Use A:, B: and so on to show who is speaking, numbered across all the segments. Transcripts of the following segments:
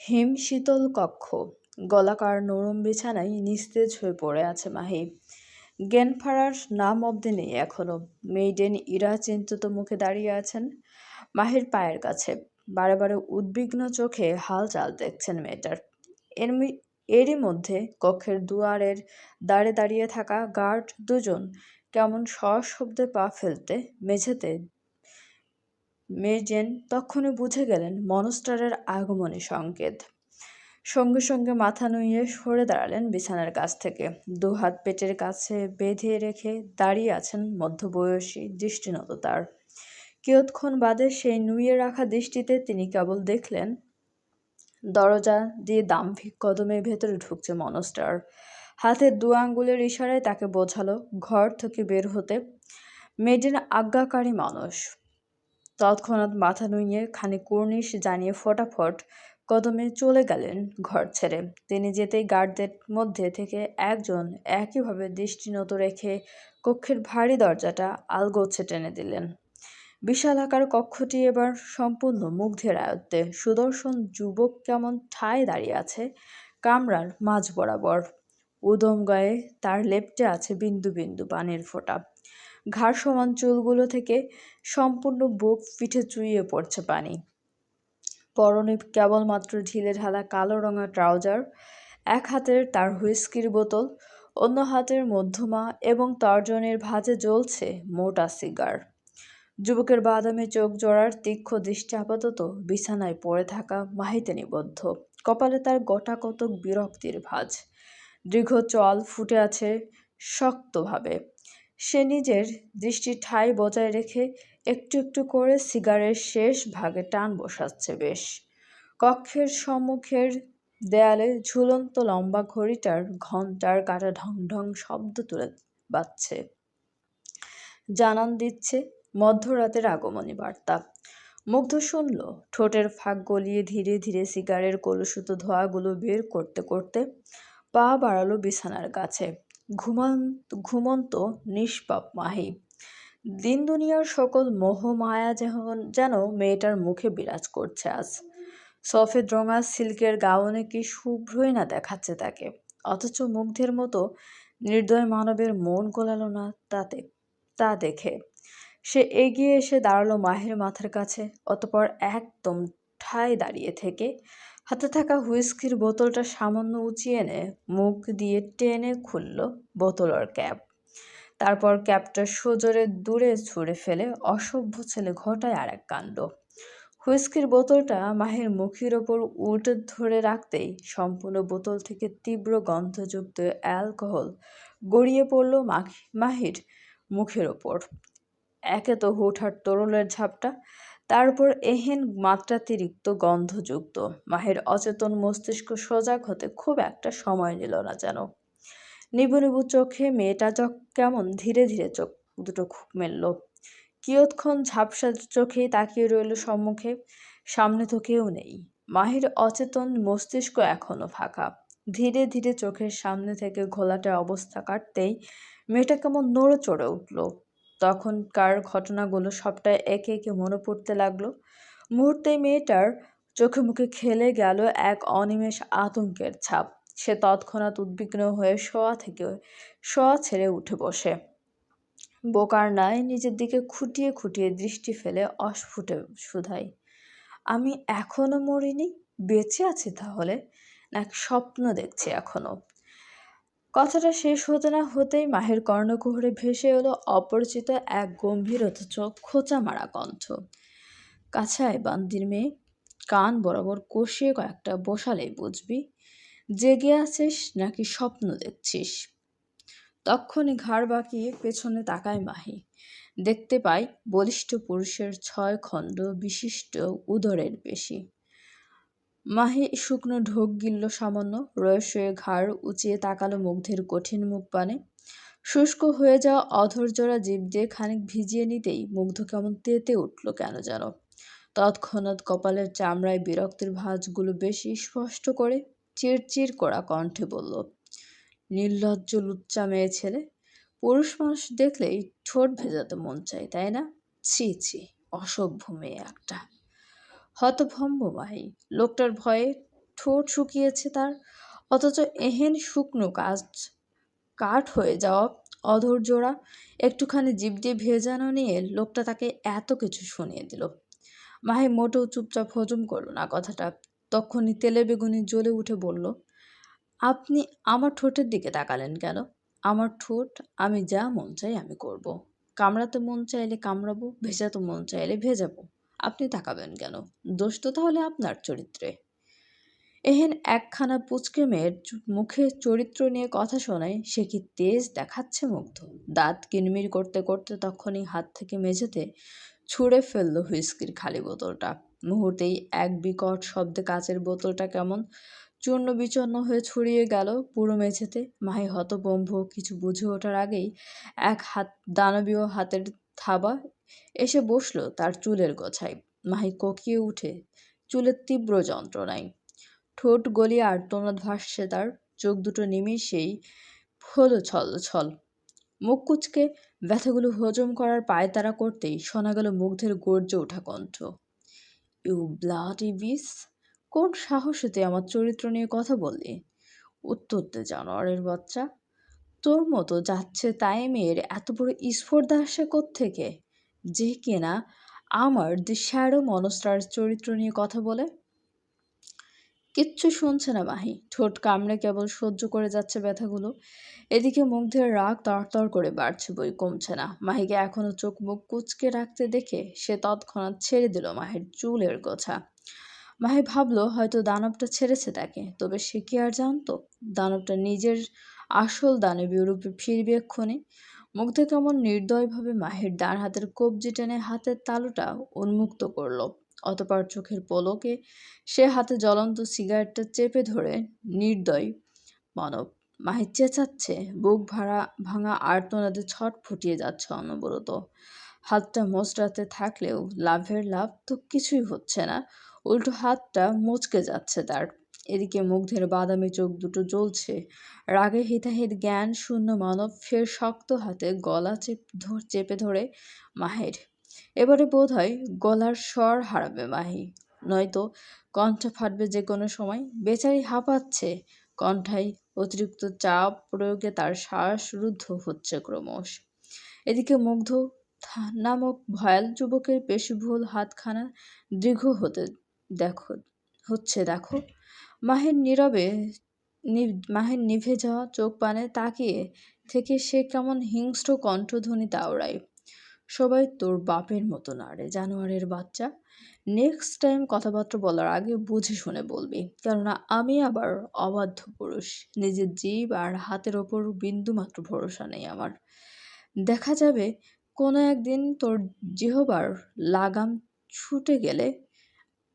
A: হিমশীতল কক্ষ, গলাকার নরম বিছানায় নিস্তেজ হয়ে পড়ে আছে মাহি। জ্ঞান ফেরার নাম অব্দি নেই এখনো। মেইডেন ইরা চিন্তিত মুখে দাঁড়িয়ে আছেন মাহির পায়ের কাছে। বারে বারে উদ্বিগ্ন চোখে হালচাল দেখছেন মেয়েটার। এরই মধ্যে কক্ষের দুয়ারের দ্বারে দাঁড়িয়ে থাকা গার্ড দুজন কেমন সশব্দে পা ফেলতে মেঝেতে। মেজেন তখনই বুঝে গেলেন মনস্টারের আগমনী সংকেত। সঙ্গে সঙ্গে মাথা নুইয়ে সরে দাঁড়ালেন বিছানার কাছ থেকে। দুহাত পেটের কাছে বেঁধে রেখে দাঁড়িয়ে আছেন মধ্যবয়সী দৃষ্টিনত তার। কিয়ৎক্ষণ বাদে সেই নুইয়ে রাখা দৃষ্টিতে তিনি কেবল দেখলেন দরজা দিয়ে দাম্ভিক কদমে ভেতরে ঢুকছে মনস্টার। হাতের দু আঙ্গুলের ইশারায় তাকে বোঝালো ঘর থেকে বের হতে। মেডেন আজ্ঞাকারী মানুষ। তৎক্ষণাৎ মাথা নুইয়ে খানিক কুর্নিশ জানিয়ে ফটাফট কদমে চলে গেলেন ঘর ছেড়ে। তিনি যেতেই গার্ডদের মধ্যে থেকে একজন একইভাবে দৃষ্টিনত রেখে কক্ষের ভারী দরজাটা আলগোছে টেনে দিলেন। বিশালাকার কক্ষটি এবার সম্পূর্ণ মুগ্ধের আয়ত্তে। সুদর্শন যুবক কেমন ঠায় দাঁড়িয়ে আছে কামরার মাঝ বরাবর। উদম গায়ে তার লেপ্টে আছে বিন্দু বিন্দু পানির ফোঁটা। ঘাড় সমান চুলগুলো থেকে সম্পূর্ণ বুক পিঠে চুইয়ে পড়ছে পানি। পরনে কেবলমাত্র ঢিলে ঢালা কালো রঙা ট্রাউজার। এক হাতের তার হুইস্কির বোতল, অন্য হাতের মধ্যমা এবং তর্জনের ভাঁজে জ্বলছে মোটা সিগার। যুবকের বাদামি চোখ জোড়ার তীক্ষ্ণ দৃষ্টি আপাতত বিছানায় পড়ে থাকা মাহিতে নিবদ্ধ। কপালে তার গোটা কতক বিরক্তির ভাঁজ। দীর্ঘ চল ফুটে আছে শক্তভাবে। সে নিজের দৃষ্টি ঠাঁই বজায় রেখে একটু একটু করে সিগারের শেষ ভাগে টান বসাচ্ছে বেশ। কক্ষের সম্মুখের দেয়ালে ঝুলন্ত লম্বা ঘড়িটার ঘণ্টার কাঁটা ঢং ঢং শব্দ তুলে বাজছে, জানান দিচ্ছে মধ্যরাতের আগমনী বার্তা। মুগ্ধ শুনল, ঠোঁটের ফাঁক গলিয়ে ধীরে ধীরে সিগারের কলুষিত ধোঁয়াগুলো বের করতে করতে পা বাড়ালো বিছানার কাছে। ঘুমন্ত নিষ্পাপ মাহি। দিন দুনিয়ার সকল মোহ মায়া যেন মেয়েটার মুখে বিরাজ করছে আজ। সফেদ রঙা সিল্কের গাউনে কি শুভ্রই না দেখাচ্ছে তাকে, অথচ মুগ্ধের মতো নির্দয় মানবের মন গোলালো না তাতে। তা দেখে সে এগিয়ে এসে দাঁড়ালো মাহির মাথার কাছে। অতপর একদম ঠায় দাঁড়িয়ে থেকে হাতে থাকা হুইস্কির বোতলটা সামান্য উঁচিয়ে এনে মুখ দিয়ে টেনে খুলল বোতলের ক্যাপ। তারপর ক্যাপটা সজোরে দূরে ছুঁড়ে ফেলে অসভ্য ছেলে ঘটায় আর এক কাণ্ড। হুইস্কির বোতলটা মাহির মুখের ওপর উল্টে ধরে রাখতেই সম্পূর্ণ বোতল থেকে তীব্র গন্ধযুক্ত অ্যালকোহল গড়িয়ে পড়ল মাহির মুখের ওপর। একে তো হুটহাট তরলের ঝাপটা, তার উপর এহেন মাত্রাতিরিক্ত গন্ধযুক্ত। মাহির অচেতন মস্তিষ্ক সজাগ হতে খুব একটা সময় নিল না যেন। নিবু নিবু চোখে মেয়েটা কেমন ধীরে ধীরে চোখ দুটো মেলল। কিয়ৎক্ষণ ঝাপসা চোখেই তাকিয়ে রইল সম্মুখে। সামনে তো কেউ নেই। মাহির অচেতন মস্তিষ্ক এখনো ফাঁকা। ধীরে ধীরে চোখের সামনে থেকে ঘোলাটার অবস্থা কাটতেই মেয়েটা কেমন নড়ে চড়ে উঠল। তখনকার ঘটনাগুলো সবটাই একে একে মনে পড়তে লাগলো। মুহূর্তেই মেয়েটার চোখে মুখে খেলে গেল এক অনিমেষ আতঙ্কের ছাপ। সে তৎক্ষণাৎ উদ্বিগ্ন হয়ে শোয়া ছেড়ে উঠে বসে বোকার ন্যায় নিজের দিকে খুঁটিয়ে খুঁটিয়ে দৃষ্টি ফেলে অস্ফুটে শুধাই, আমি এখনো মরিনি? বেঁচে আছি তাহলে, নাকি স্বপ্ন দেখছি এখনো? কথাটা শেষ হতে না হতেই মাহির কর্ণকুহরে ভেসে এলো অপরিচিত এক গম্ভীর অথচ খোঁচা মারা কণ্ঠ। কাছায় বান্দির মেয়ে, কান বরাবর কষিয়ে কয়েকটা বসালেই বুঝবি জেগে আছিস নাকি স্বপ্ন দেখছিস। তক্ষুনি ঘাড় বাঁকিয়ে পেছনে তাকায় মাহি। দেখতে পায় বলিষ্ঠ পুরুষের 6 খণ্ড বিশিষ্ট উদরের পেশি। মাহি শুকনো ঢোক গিলল সামান্য, রয়ে ঘাড় উঁচিয়ে তাকালো মুগ্ধের কঠিন মুখপানে। শুষ্ক হয়ে যাওয়া অধৈর্যরা জিভ দিয়ে খানিক ভিজিয়ে নিতেই মুগ্ধ কেমন তেতে উঠল কেন যেন। তৎক্ষণাৎ কপালের চামড়ায় বিরক্তির ভাঁজগুলো বেশি স্পষ্ট করে চিরচির করা কণ্ঠে বলল, নির্লজ্জ লুচ্চা মেয়ে ছেলে, পুরুষ মানুষ দেখলেই ঠোঁট ভেজাতে মন চায় তাই না? ছি ছি, অসভ্য মেয়ে একটা। হতভম্ব মাহি। লোকটার ভয়ে ঠোঁট শুকিয়েছে তার, অথচ এহেন শুকনো কাঠ হয়ে যাওয়া অধৈর্যরা একটুখানি জিভ দিয়ে ভেজানো নিয়ে লোকটা তাকে এত কিছু শুনিয়ে দিল। মাহি মোটেও চুপচাপ হজম করল না কথাটা। তখনই তেলে বেগুনি জ্বলে উঠে বলল, আপনি আমার ঠোঁটের দিকে তাকালেন কেন? আমার ঠোঁট, আমি যা মন চাই আমি করব। কামড়াতে মন চাইলে কামড়াবো, ভেজাতে মন চাইলে ভেজাবো। আপনি তাকাবেন কেন? দোষ তো তাহলে আপনার চরিত্রে। এহেন একখানা পুচকে মেয়ের মুখে চরিত্র নিয়ে কথা শোনায়, সে কি তেজ দেখাচ্ছে মুগ্ধ। দাঁত কিরমির করতে করতে তখনই হাত থেকে মেঝেতে ছুঁড়ে ফেলল হুইস্কির খালি বোতলটা। মুহূর্তেই এক বিকট শব্দে কাচের বোতলটা কেমন চূর্ণ বিচূর্ণ হয়ে ছড়িয়ে গেল পুরো মেঝেতে। মাহি হতভম্ব, কিছু বুঝে ওঠার আগেই এক দানবীয় হাতের থাবা এসে বসল তার চুলের গোছায়। মাহি কোকিয়ে উঠে চুলের তীব্র যন্ত্রণায়। ঠোঁট গলিয়ে আর্তনাদ ভাসছে তার, চোখ দুটো নিমেষেই হলো ছলছল। মুখ কুঁচকে ব্যথাগুলো হজম করার পায়তারা করতেই শোনা গেল মুগ্ধের গর্জে ওঠা কণ্ঠ, ইউ ব্লাডি বিস! কোন সাহসে তুই আমার চরিত্র নিয়ে কথা বললি? উত্তর দে জানোয়ারের বাচ্চা! তোর মতো যাচ্ছে তাই মেয়ের এত বড় স্পর্ধা আসে কোত্থেকে, যে কিনা আমার দি শ্যাডো মনস্টার চরিত্র নিয়ে কথা বলে? কিচ্ছু শুনছে না মাহি, ঠোঁট কামড়ে কেবল সহ্য করে যাচ্ছে ব্যথাগুলো। এদিকে মুগ্ধের রাগ তরতর করে বাড়ছে, বই কমছে না। মাহিকে এখনো চোখ মুখ কুঁচকে রাখতে দেখে সে তৎক্ষণাৎ ছেড়ে দিল মাহির চুলের গোছা। মাহি ভাবল হয়তো দানবটা ছেড়েছে তাকে, তবে সে কি আর জানতো দানবটা নিজের আসল দানবীয় রূপে ফিরবে এক্ষুনি। মুগ্ধ কেমন নির্দয়ভাবে মাহির ডান হাতের কবজি টেনে হাতের তালুটা উন্মুক্ত করলো। অতঃপর চোখের পলকে সে হাতে জ্বলন্ত সিগারেটটা চেপে ধরে নির্দয় মানব। মাহি চেঁচাচ্ছে, বুক ভাঙা আর্তনাদে ছটফটিয়ে যাচ্ছে অনবরত। হাতটা মোচড়াতে থাকলেও লাভের লাভ তো কিছুই হচ্ছে না, উল্টো হাতটা মুচকে যাচ্ছে তার। এদিকে মুগ্ধের বাদামি চোখ দুটো জ্বলছে। রাগে হিতাহিত জ্ঞান শূন্য মানব ফের শক্ত হাতে গলা চেপে ধরে মাহির। এবারে বোধ হয় গলার স্বর হারাবে মাহি, নয়তো কণ্ঠ ফাটবে যে কোনো সময়। বেচারি হাঁপাচ্ছে, কণ্ঠায় অতিরিক্ত চাপ প্রয়োগে তার শ্বাসরুদ্ধ হচ্ছে ক্রমশ। এদিকে মুগ্ধ নামক ভয়াল যুবকের পেশিবহুল হাতখানা দীর্ঘ দেখো। মাহির নিভে যাওয়া চোখ পানে তাকিয়ে থেকে সে কেমন হিংস্র কণ্ঠধ্বনিতে আওড়ায়, সবাই তোর বাপের মতো না রে জানোয়ারের বাচ্চা। নেক্সট টাইম কথাবার্তা বলার আগে বুঝে শুনে বলবি, কেননা আমি আবার অবাধ্য পুরুষ। নিজের জীব আর হাতের ওপর বিন্দুমাত্র ভরসা নেই আমার। দেখা যাবে কোনো একদিন তোর জিহবার লাগাম ছুটে গেলে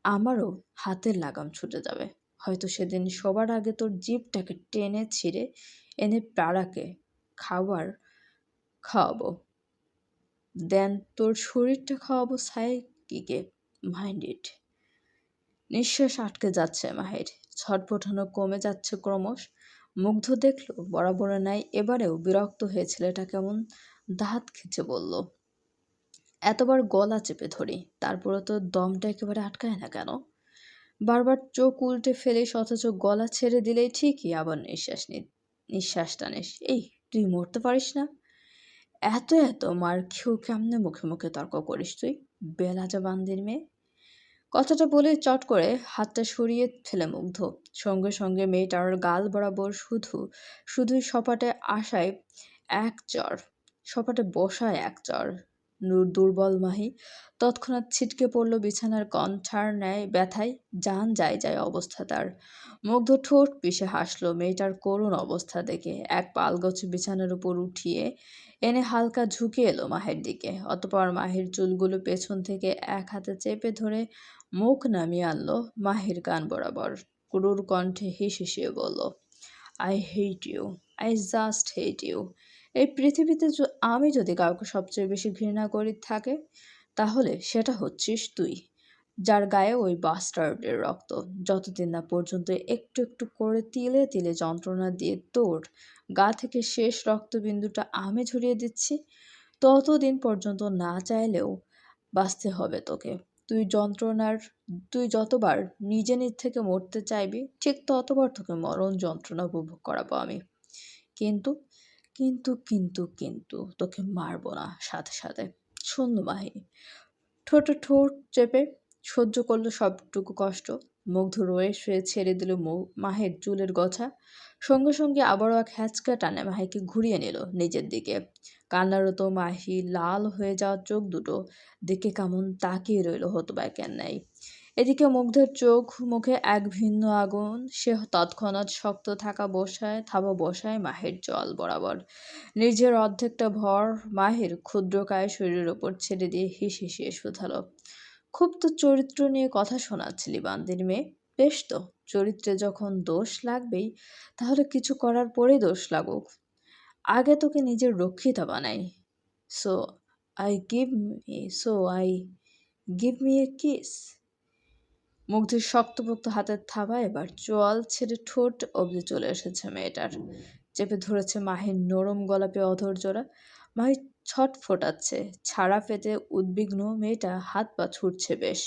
A: আমারও হাতের লাগাম ছুটে যাবে। হয়তো সেদিন সবার আগে তোর জিভটাকে টেনে ছিঁড়ে এনে পাড়াকে খাওয়াবো, দেন তোর শরীরটা খাওয়াবো সাইকিকে। Mind it. নিঃশ্বাস আটকে যাচ্ছে মাহির, ছটফটানো কমে যাচ্ছে ক্রমশ। মুগ্ধ দেখল বরাবর নাই এবারেও বিরক্ত হয়ে ছেলেটা কেমন দাঁত খিচে বলল, এতবার গলা চেপে ধরি, তারপরে তো দমটা একেবারে আটকায় না কেন? বারবার চোখ উল্টে ফেলিস, অথচ গলা ছেড়ে দিলেই ঠিকই আবার নিঃশ্বাস টানিস। এই, তুই মরতে পারিস না? এত মার খেয়েও কেমনে মুখে মুখে তর্ক করিস তুই, বেলাজা বান্দির মেয়ে! কথাটা বলে চট করে হাতটা সরিয়ে ফেলে মুগ্ধ। সঙ্গে সঙ্গে মেয়েটার গাল বরাবর শুধুই সপাটে বসায় এক চর। দুর্বল মাহি তৎক্ষণাৎ ছিটকে পড়ল বিছানার কণ্ঠার ন্যায় ব্যথায়, জান যায় অবস্থা তার। মুগ্ধ ঠোঁট পিষে হাসল মেয়েটার করুণ অবস্থা দেখে। এক পালগোছে বিছানার উপর উঠিয়ে এনে হালকা ঝুঁকে এলো মাহির দিকে। অতঃপর মাহির চুলগুলো পেছন থেকে এক হাতে চেপে ধরে মুখ নামিয়ে আনলো মাহির কান বরাবর। ক্রুর কণ্ঠে হিসিয়ে বলল, I hate you, I just hate you. এই পৃথিবীতে আমি যদি কাউকে সবচেয়ে বেশি ঘৃণা করি থাকে, তাহলে সেটা হচ্ছিস তুই, যার গায়ে ওই বাস্টার্ডের রক্ত। যতদিন না পর্যন্ত একটু একটু করে তিলে তিলে যন্ত্রণা দিয়ে তোর গা থেকে শেষ রক্তবিন্দুটা আমি ঝরিয়ে দিচ্ছি, ততদিন পর্যন্ত না চাইলেও বাঁচতে হবে তোকে। যন্ত্রণার তুই যতবার নিজ থেকে মরতে চাইবি ঠিক ততবার তোকে মরণ যন্ত্রণা উপভোগ করাবো আমি। কিন্তু কিন্তু তোকে মারবো না সাথে সাথে। শূন্য মাহি ঠোঁটে ঠোঁট চেপে সহ্য করলো সবটুকু কষ্ট। মুগ্ধ রয়ে শুয়ে ছেড়ে দিল মাহের চুলের গোছা। সঙ্গে সঙ্গে আবারও এক হ্যাচকা টানে মাহিকে ঘুরিয়ে নিল নিজের দিকে। কান্নারত মাহি লাল হয়ে যাওয়া চোখ দুটো দিকে কেমন তাকিয়ে রইল হতবাকের ন্যায়। এদিকে মুগ্ধের চোখ মুখে এক ভিন্ন আগুন। সে তৎক্ষণাৎ শক্ত থাবা বসায় মাহির জল বরাবর। নিজের অর্ধেকটা ভর মাহির ক্ষুদ্রকায় শরীরের ওপর ছেড়ে দিয়ে হিসিয়ে শুধালো, খুব তো চরিত্র নিয়ে কথা শোনাচ্ছিলি বান্দির মেয়ে। বেশ তো, চরিত্রে যখন দোষ লাগবেই তাহলে কিছু করার পরেই দোষ লাগুক। আগে তোকে নিজের রক্ষিতা বানাই। So I give me a kiss. মুগ্ধের শক্তপোক্ত হাতের থাবা এবার চোয়াল ছেড়ে ঠোঁট অবধি চলে এসেছে মেয়েটার। চেপে ধরেছে মাহির নরম গলাপে অধর জোড়া। মাহি ছটফটাচ্ছে, ছাড়া পেতে উদ্বিগ্ন মেয়েটা হাত পা ছুটছে বেশ।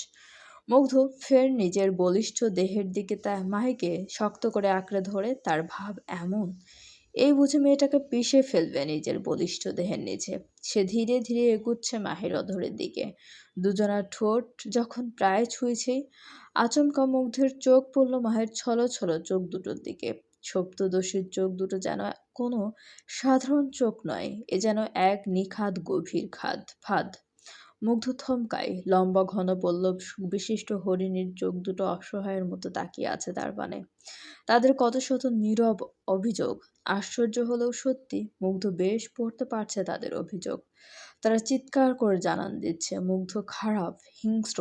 A: মুগ্ধ ফের নিজের বলিষ্ঠ দেহের দিকে মাহিকে শক্ত করে আঁকড়ে ধরে, তার ভাব এমন এই বুঝে মেয়েটাকে পিষে ফেলবে নিজের বলিষ্ঠ দেহের নিচে। সে ধীরে ধীরে এগুচ্ছে মাহির অধরের দিকে। দুজনার ঠোঁট যখন প্রায় ছুঁইছেই আচমকা মুগ্ধের চোখ পড়ল মাহির ছলো ছলো চোখ দুটোর দিকে। সপ্তদশীর চোখ দুটো যেন কোনো সাধারণ চোখ নয়, এ যেন এক নিখাদ গভীর ফাঁদ। মুগ্ধ থমকায়। লম্বা ঘন পল্লব বিশিষ্ট হরিণীর চোখ দুটো অসহায়ের মতো তাকিয়ে আছে তার পানে। তাদের কত শত নীরব অভিযোগ। আশ্চর্য হলেও সত্যি, মুগ্ধ বেশ পড়তে পারছে তাদের অভিযোগ। তারা চিৎকার করে জানান দিচ্ছে মুগ্ধ খারাপ, হিংস্র।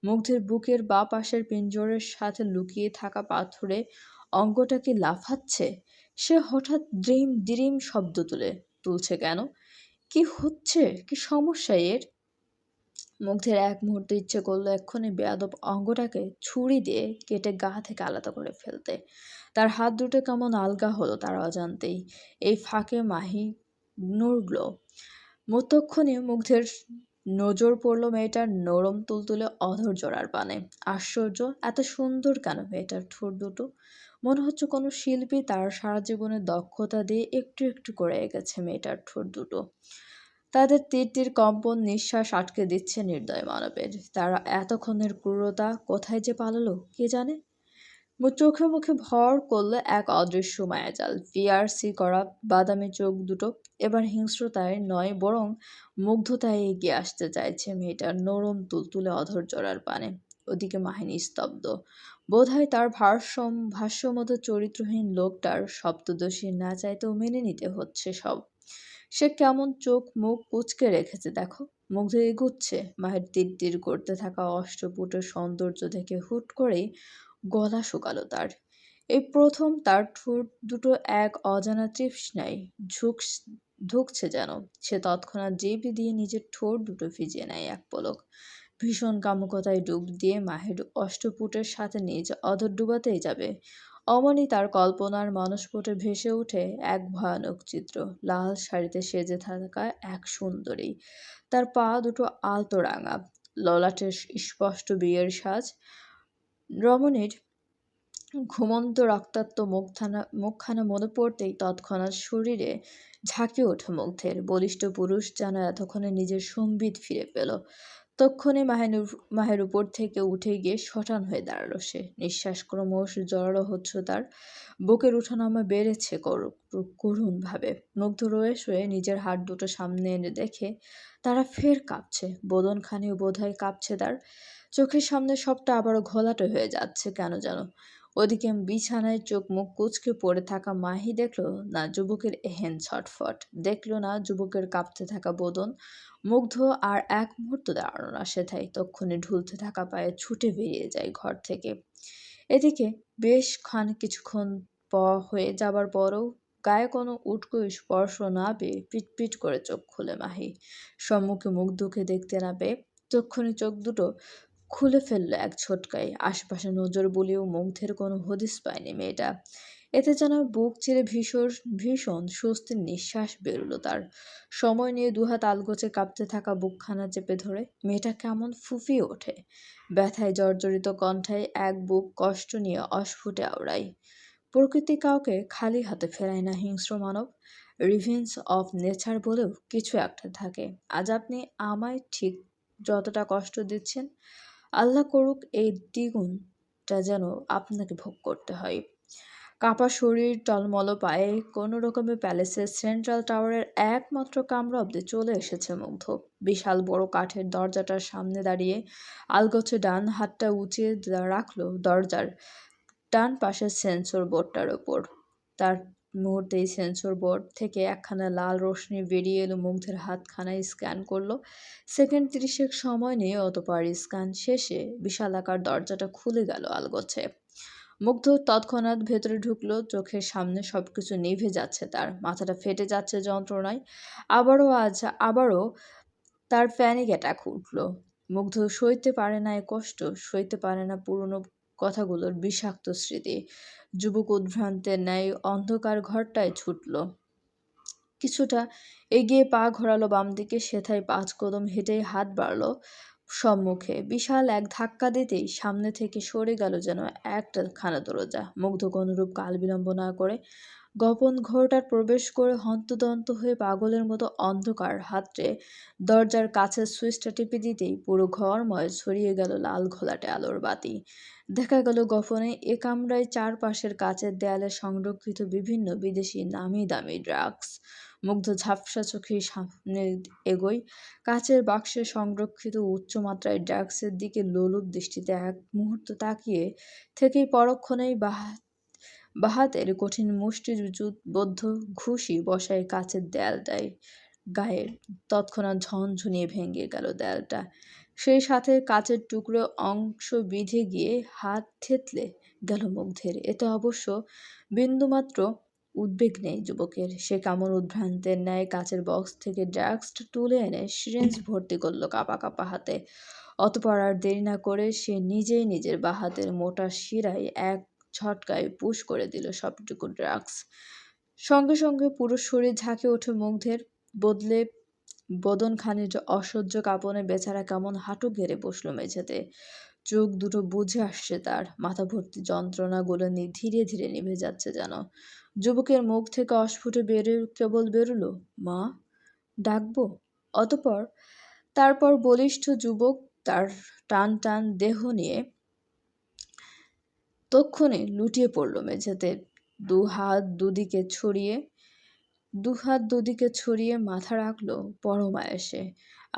A: মুগ্ধের বুকের বা পাশের পিঞ্জরের সাথে লুকিয়ে থাকা পাথরে অঙ্গটা কি লাফাচ্ছে? সে হঠাৎ দ্রিম শব্দ তুলছে কেন? কি হচ্ছে? কি সমস্যা এর? মুগ্ধের এক মুহূর্তে ইচ্ছে করলো এক্ষুনি বেয়াদব অঙ্গটাকে ছুরি দিয়ে কেটে গা থেকে আলাদা করে ফেলতে। তার হাত দুটো কেমন আলগা হলো তার অজান্তেই। এই ফাঁকে মাহি নড়ল। তক্ষুনি মুগ্ধের নজর পড়ল মেয়েটার নরম তুলতুলে অধর জোড়ার পানে। আশ্চর্য, এত সুন্দর কেন মেয়েটার ঠোঁট দুটো! মনে হচ্ছে কোনো শিল্পী তার সারা জীবনের দক্ষতা দিয়ে একটু একটু করে এঁকেছে মেয়েটার ঠোঁট দুটো। তাদের তীর কম্পন নিঃশ্বাস আটকে দিচ্ছে নির্দয় মানবের। তারা এতক্ষণের ক্রূরতা কোথায় যে পালালো কে জানে। চোখে মুখে ভর করলে এক অদৃশ্য মায়াজাল। পিআরসি করা বাদামি চোখ দুটো এবার হিংস্রতায় নয় বরং মুগ্ধতায় এগিয়ে আসতে চাইছে মেয়েটার নরম তুলতুলে অধর জোড়ার পানে। ওদিকে মাহিনী স্তব্ধ। বোধহয় তার ভাষ্যমতো চরিত্রহীন লোকটার সপ্তদশী না চাইতেও মেনে নিতে হচ্ছে সব। সে কেমন চোখ মুখ কুঁচকে রেখেছে দেখো। মুগ্ধ এগুচ্ছে মায়ের তীর করতে থাকা অষ্টপুট সৌন্দর্য দেখে হুট করেই গলা শুকালো তার। এই প্রথম তার ঠোঁট দুটো এক অজানা তৃষ্ণায় ধুকছে যেন। সে তৎক্ষণাৎ জিভ দিয়ে নিজের ঠোঁট দুটো ভিজিয়ে নেয় এক পলক। ভীষণ কামুকতায় ডুব দিয়ে মাহের অষ্টপুটের সাথে নিজ অধর ডুবাতেই যাবে। অমনি তার কল্পনার মানসপটে ভেসে ওঠে এক ভয়ানক চিত্র। লাল শাড়িতে সেজে থাকা এক সুন্দরী, তার পা দুটো আলতো রাঙা, ললাটের স্পষ্ট বিয়ের সাজ। রমণীর ঘুমন্ত রক্তাক্ত মুখখানা মনে পড়তেই তৎক্ষণাৎ শরীরে ঝাঁকিয়ে ওঠে মুগ্ধের। বলিষ্ঠ পুরুষ যেন এতক্ষণে নিজের সম্বিত ফিরে পেল। তক্ষণে মাহের উপর থেকে উঠে গিয়ে শটান হয়ে দাঁড়ালো সে। নিঃশ্বাস ক্রমশ জড়ো হচ্ছে তার। বুকের উঠানামা বেড়েছে করুণভাবে। মুগ্ধ রয়ে শুয়ে নিজের হাত দুটো সামনে এনে দেখে তারা ফের কাঁপছে। বদনখানিও বোধহয় কাঁপছে তার। চোখের সামনে সবটা আবারও ঘোলাটে হয়ে যাচ্ছে কেন যেন। ওদিকে বিছানায় চোখ মুখ কুঁচকে পড়ে থাকা মাহি দেখল না যুবকের এহেন ছটফট, দেখল না যুবকের কাঁপতে থাকা বদন। মুগ্ধ আর এক মুহূর্ত দাঁড়ানো না সেথায়, তক্ষুনি ঢুলতে থাকা পায়ে ছুটে বেরিয়ে যায় ঘর থেকে। এদিকে বেশ কিছুক্ষণ হয়ে যাবার পরও গায়ে কোনো উটকো স্পর্শ না পেয়ে পিটপিট করে চোখ খুলে মাহি। সম্মুখে মুগ্ধকে দেখতে না পেয়ে তক্ষুনি চোখ দুটো খুলে ফেলল এক ছোটকাই। আশেপাশে নজর বুলিয়েও মুগ্ধের কোনো হদিস পায়নি মেয়েটা। এতে যেন বুক চিরে ভীষণ ভীষণ স্বস্তির নিঃশ্বাস বেরোলো তার। সময় নিয়ে দুহাত আলগোচে কাঁপতে থাকা বুকখানা চেপে ধরে মেয়েটা কেমন ফুঁফিয়ে ওঠে। ব্যথায় জর্জরিত কণ্ঠায় এক বুক কষ্ট নিয়ে অস্ফুটে আওড়ায়। প্রকৃতি কাউকে খালি হাতে ফেরায় না হিংস্র মানব। রিভেঞ্জ অফ নেচার বলেও কিছু একটা থাকে। আজ আপনি আমায় ঠিক যতটা কষ্ট দিচ্ছেন, আল্লাহ করুক এই দ্বিগুণটা যেন আপনাকে ভোগ করতে হয়। কাপা শরীর, টলমল পায়ে কোনো রকমে প্যালেসের সেন্ট্রাল টাওয়ারের একমাত্র কামরা অব্দি চলে এসেছে মুগ্ধ। বিশাল বড় কাঠের দরজাটার সামনে দাঁড়িয়ে আলগোছে ডান হাতটা উঁচিয়ে রাখলো দরজার ডান পাশের সেন্সর বোর্ডটার ওপর। তার মুহূর্তেই সেন্সর বোর্ড থেকে একখানা লাল রশ্মি বেরিয়ে এলো মুগ্ধের হাতখানায় স্ক্যান করলো। সেকেন্ড 30 সময় নিয়ে অতপর স্ক্যান শেষে বিশালাকার দরজাটা খুলে গেল আলগোছে। মুগ্ধ তৎক্ষণাৎ ভেতরে ঢুকলো। চোখের সামনে সবকিছু নিভে যাচ্ছে তার, মাথাটা ফেটে যাচ্ছে যন্ত্রণায়। আবারও তার প্যানিক অ্যাটাক উঠল। মুগ্ধ সইতে পারে না এ কষ্ট, সইতে পারে না পুরনো কথাগুলোর বিষাক্ত স্মৃতি। যুবক উদ্ভ্রান্তের ন্যায় অন্ধকার ঘরটায় ছুটল। কিছুটা এগিয়ে পা ঘোরালো বাম দিকে, সেথায় 5 কদম হেঁটেই হাত বাড়ল সম্মুখে। বিশাল এক ধাক্কা দিতেই সামনে থেকে সরে গেল যেন একটা খানা দরজা। মুগ্ধ কোনরূপ কাল বিলম্ব না করে গোপন ঘরটার প্রবেশ করে হন্তদন্ত হয়ে পাগলের মতো অন্ধকার হাতড়ে দরজার কাছের সুইচটা টিপে দিতেই পুরো ঘরময় ছড়িয়ে গেল লাল ঘোলাটে আলোর বাতি। দেখা গেল গোপনে এ কামরায় চারপাশের কাচের দেয়ালে সংরক্ষিত বিভিন্ন বিদেশি নামি দামি ড্রাগস। মুগ্ধ ঝাপসা চোখে সামনে এগোয়। কাচের বাক্সে সংরক্ষিত উচ্চমাত্রায় ড্রাগসের দিকে লোলুপ দৃষ্টিতে এক মুহূর্ত তাকিয়ে থেকেই পরক্ষণেই বাহাতের কঠিন মুষ্টিবদ্ধ ঘুষি বসায় কাচের দেয়ালটায় গায়ে। তৎক্ষণাৎ ঝনঝনিয়ে ভেঙে গেল দেয়ালটা। সেই সাথে কাচের টুকরো অংশ বিঁধে গিয়ে হাত থেতলে গেল মুগ্ধের। এতে অবশ্য বিন্দুমাত্র উদ্বেগ নেই যুবকের। সে কেমন উদ্ভ্রান্তের ন্যায় কাচের বক্স থেকে ড্রাগসটা তুলে এনে সিরিঞ্জ ভর্তি করলো কাঁপা কাঁপা হাতে। অতঃপর আর দেরি না করে সে নিজেই নিজের বাঁ হাতের মোটা শিরায় এক ঝটকায় পুশ করে দিল সবটুকু ড্রাগস। সঙ্গে সঙ্গে পুরো শরীর ঝাঁকে ওঠে মুগ্ধের। বদনখানির অসহ্য কাঁপনে বেচারা কেমন হাঁটু গেড়ে বসল মেঝেতে। চোখ দুটো বুজে আসছে তার, মাথা ভর্তি যন্ত্রণাগুলো ধীরে ধীরে নিভে যাচ্ছে যেন। যুবকের মুখ থেকে অস্ফুটে কেবল বেরুলো, মা, ডাকবো? তারপর বলিষ্ঠ যুবক তার টান টান দেহ নিয়ে তক্ষণে লুটিয়ে পড়ল মেঝেতে। দুহাত দুদিকে ছড়িয়ে মাথা রাখলো পরমায়াসে।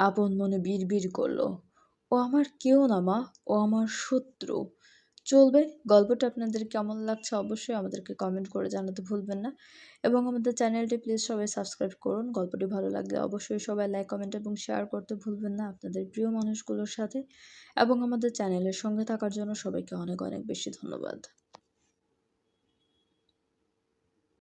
A: আপন মনে বিড়বিড় করলো, ও আমার কেউ না মা, ও আমার শত্রু। চলবে। গল্পটা আপনাদের কেমন লাগছে অবশ্যই আমাদেরকে কমেন্ট করে জানাতে ভুলবেন না, এবং আমাদের চ্যানেলটি প্লিজ সবাই সাবস্ক্রাইব করুন। গল্পটি ভালো লাগলে অবশ্যই সবাই লাইক, কমেন্ট এবং শেয়ার করতে ভুলবেন না আপনাদের প্রিয় মানুষগুলোর সাথে। এবং আমাদের চ্যানেলের সঙ্গে থাকার জন্য সবাইকে অনেক অনেক বেশি ধন্যবাদ।